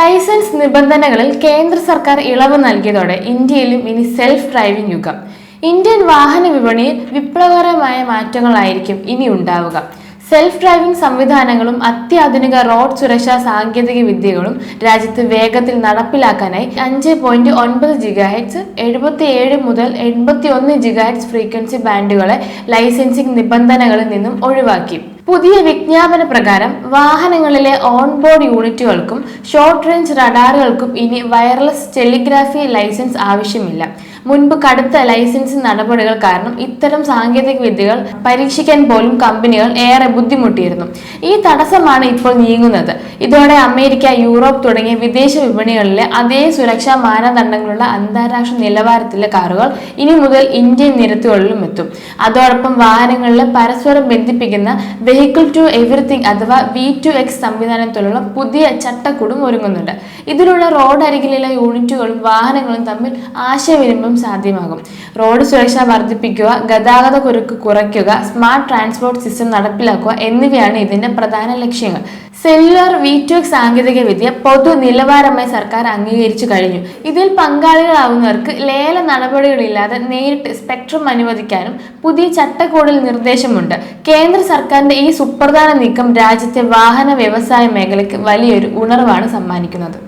Licence നിബന്ധനകളിൽ കേന്ദ്ര സർക്കാർ ഇളവ് നൽകിയതോടെ ഇന്ത്യയിലും ഇനി സെൽഫ് ഡ്രൈവിംഗ് യുഗം. ഇന്ത്യൻ വാഹന വിപണിയിൽ വിപ്ലവകരമായ മാറ്റങ്ങളായിരിക്കും ഇനി ഉണ്ടാവുക. സെൽഫ് ഡ്രൈവിംഗ് സംവിധാനങ്ങളും അത്യാധുനിക റോഡ് സുരക്ഷാ സാങ്കേതിക വിദ്യകളും രാജ്യത്ത് വേഗത്തിൽ നടപ്പിലാക്കാനായി 5.9 GHz, 77 മുതൽ 81 GHz ഫ്രീക്വൻസി ബാൻഡുകളെ ലൈസൻസിംഗ് നിബന്ധനകളിൽ നിന്നും ഒഴിവാക്കി. പുതിയ വിജ്ഞാപന പ്രകാരം വാഹനങ്ങളിലെ ഓൺബോർഡ് യൂണിറ്റുകൾക്കും ഷോർട്ട് റേഞ്ച് റഡാറുകൾക്കും ഇനി വയർലെസ് ടെലിഗ്രാഫി ലൈസൻസ് ആവശ്യമില്ല. മുൻപ് കടുത്ത ലൈസൻസിംഗ് നടപടികൾ കാരണം ഇത്തരം സാങ്കേതിക വിദ്യകൾ പരീക്ഷിക്കാൻ പോലും കമ്പനികൾ ഏറെ ബുദ്ധിമുട്ടിയിരുന്നു. ഈ തടസ്സമാണ് ഇപ്പോൾ നീങ്ങുന്നത്. ഇതോടെ അമേരിക്ക, യൂറോപ്പ് തുടങ്ങിയ വിദേശ വിപണികളിലെ അതേ സുരക്ഷാ മാനദണ്ഡങ്ങളുള്ള അന്താരാഷ്ട്ര നിലവാരത്തിലെ കാറുകൾ ഇനി മുതൽ ഇന്ത്യൻ നിരത്തുകളിലും എത്തും. അതോടൊപ്പം വാഹനങ്ങളിലെ പരസ്പരം ബന്ധിപ്പിക്കുന്ന വെഹിക്കിൾ ടു എവറിത്തിങ് അഥവാ V2X സംവിധാനത്തിലുള്ള പുതിയ ചട്ടക്കൂടും ഒരുങ്ങുന്നുണ്ട്. ഇതിലൂടെ റോഡ് അരികിലുള്ള യൂണിറ്റുകളും വാഹനങ്ങളും തമ്മിൽ ആശയവിനിമയം സാധ്യമാകും. റോഡ് സുരക്ഷ വർദ്ധിപ്പിക്കുക, ഗതാഗത കുരുക്ക് കുറയ്ക്കുക, സ്മാർട്ട് ട്രാൻസ്പോർട്ട് സിസ്റ്റം നടപ്പിലാക്കുക എന്നിവയാണ് ഇതിന്റെ പ്രധാന ലക്ഷ്യങ്ങൾ. സെല്ലുലാർ V2X സാങ്കേതിക വിദ്യ പൊതു നിലവാരമായി സർക്കാർ അംഗീകരിച്ചു കഴിഞ്ഞു. ഇതിൽ പങ്കാളികളാവുന്നവർക്ക് ലേല നടപടികളില്ലാതെ നേരിട്ട് സ്പെക്ട്രം അനുവദിക്കാനും പുതിയ ചട്ടക്കൂടിൽ നിർദ്ദേശമുണ്ട്. കേന്ദ്ര സർക്കാരിന്റെ ഈ സുപ്രധാന നീക്കം രാജ്യത്തെ വാഹന വ്യവസായ മേഖലയ്ക്ക് വലിയൊരു ഉണർവാണ് സമ്മാനിക്കുന്നത്.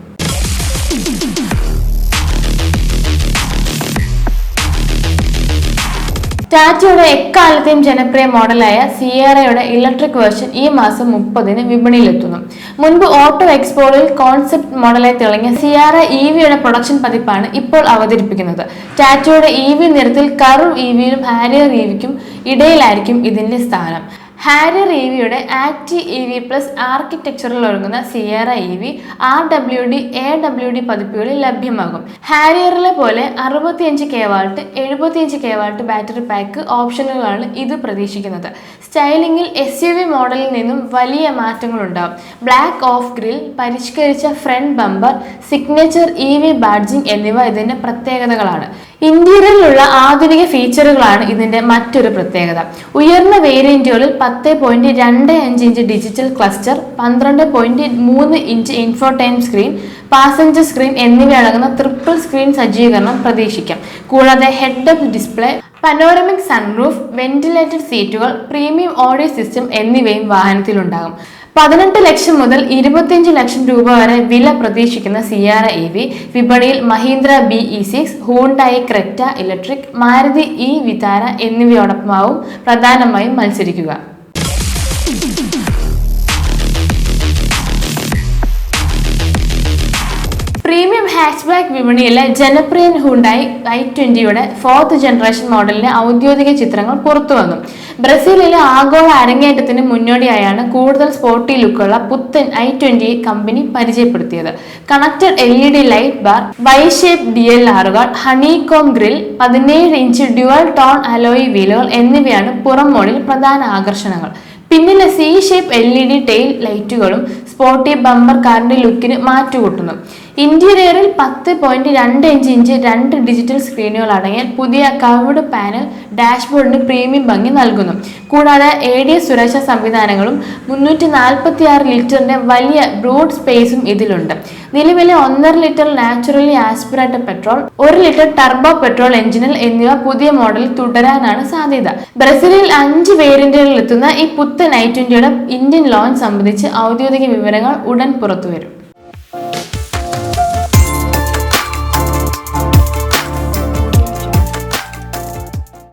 ടാറ്റയുടെ എക്കാലത്തെയും ജനപ്രിയ മോഡലായ സിയറയുടെ ഇലക്ട്രിക് വേർഷൻ ഈ മാസം 30-ന് വിപണിയിലെത്തുന്നു. മുൻപ് ഓട്ടോ എക്സ്പോയിൽ കോൺസെപ്റ്റ് മോഡലായി തിളങ്ങിയ സിയറ EVയുടെ പ്രൊഡക്ഷൻ പതിപ്പാണ് ഇപ്പോൾ അവതരിപ്പിക്കുന്നത്. ടാറ്റയുടെ EV നിരത്തിൽ കർവ് EVയും ഹാരിയർ EVയ്ക്കും ഇടയിലായിരിക്കും ഇതിന്റെ സ്ഥാനം. ഹാരിയർ EVയുടെ ആക്റ്റീവ് EV പ്ലസ് ആർക്കിടെക്ചറിൽ ഒരുങ്ങുന്ന സിയറ EV RWD, AWD പതിപ്പുകളിൽ ലഭ്യമാകും. ഹാരിയറിലെ പോലെ 65 kW, 75 kW ബാറ്ററി പാക്ക് ഓപ്ഷനുകളാണ് ഇത് പ്രതീക്ഷിക്കുന്നത്. സ്റ്റൈലിംഗിൽ SUV മോഡലിൽ നിന്നും വലിയ മാറ്റങ്ങൾ ഉണ്ടാകും. ബ്ലാക്ക് ഓഫ് ഗ്രിൽ, പരിഷ്കരിച്ച front bumper, signature EV badging എന്നിവ ഇതിന്റെ പ്രത്യേകതകളാണ്. ഇന്റീരിയറിലുള്ള ആധുനിക ഫീച്ചറുകളാണ് ഇതിന്റെ മറ്റൊരു പ്രത്യേകത. ഉയർന്ന വേരിയന്റുകളിൽ 10.25 inch digital cluster, 12.3 inch infotainment screen, passenger screen എന്നിവയടങ്ങുന്ന ട്രിപ്പിൾ സ്ക്രീൻ സജ്ജീകരണം പ്രതീക്ഷിക്കാം. കൂടാതെ head up display, panoramic sunroof, ventilated സീറ്റുകൾ, പ്രീമിയം ഓഡിയോ സിസ്റ്റം എന്നിവയും വാഹനത്തിലുണ്ടാകും. 18 ലക്ഷം മുതൽ 25 ലക്ഷം രൂപ വരെ വില പ്രതീക്ഷിക്കുന്ന സിയറ EV വിപണിയിൽ Mahindra BE6, Hyundai Creta electric, Maruti Vitara എന്നിവയോടൊപ്പമാവും പ്രധാനമായും മത്സരിക്കുക. പ്രീമിയം ഹാച്ച്ബാക്ക് വിപണിയിലെ ജനപ്രിയ ഹുണ്ടായി i20യുടെ 4th ജനറേഷൻ മോഡലിന്റെ ഔദ്യോഗിക ചിത്രങ്ങൾ പുറത്തുവന്നു. ബ്രസീലിലെ ആഗോള അരങ്ങേറ്റത്തിന് മുന്നോടിയായാണ് കൂടുതൽ സ്പോർട്ടി ലുക്കുള്ള പുത്തൻ i20 കമ്പനി പരിചയപ്പെടുത്തിയത്. Connected LED light bar, Y shape DLRകൾ, honeycomb grill, 17 inch dual tone alloy വീലുകൾ എന്നിവയാണ് പുറം മോഡിൽ പ്രധാന ആകർഷണങ്ങൾ. പിന്നിലെ C ഷേപ്പ് LED ടെയിൽ ലൈറ്റുകളും സ്പോർട്ടി ബമ്പർ കാറിന്റെ ലുക്കിന് മാറ്റുകൂട്ടുന്നു. ഇന്റീരിയറിൽ 10.25 ഇഞ്ച് 2 ഡിജിറ്റൽ സ്ക്രീനുകൾ അടങ്ങിയ പുതിയ കർവ്ഡ് പാനൽ ഡാഷ്ബോർഡിന് പ്രീമിയം ഭംഗി നൽകുന്നു. കൂടാതെ ADS സുരക്ഷാ സംവിധാനങ്ങളും 346 ലിറ്ററിന്റെ വലിയ ബ്രൂട്ട് സ്പേസും ഇതിലുണ്ട്. നിലവിലെ 1.5 litre naturally aspirated petrol, 1 litre turbo petrol എഞ്ചിനിൽ എന്നിവ പുതിയ മോഡലിൽ തുടരാനാണ് സാധ്യത. ബ്രസീലിൽ 5 വേരിയന്റുകളിൽ എത്തുന്ന ഈ പുത്തൻ i20യുടെ ഇന്ത്യൻ ലോഞ്ച് സംബന്ധിച്ച് ഔദ്യോഗിക വിവരങ്ങൾ ഉടൻ പുറത്തുവരും.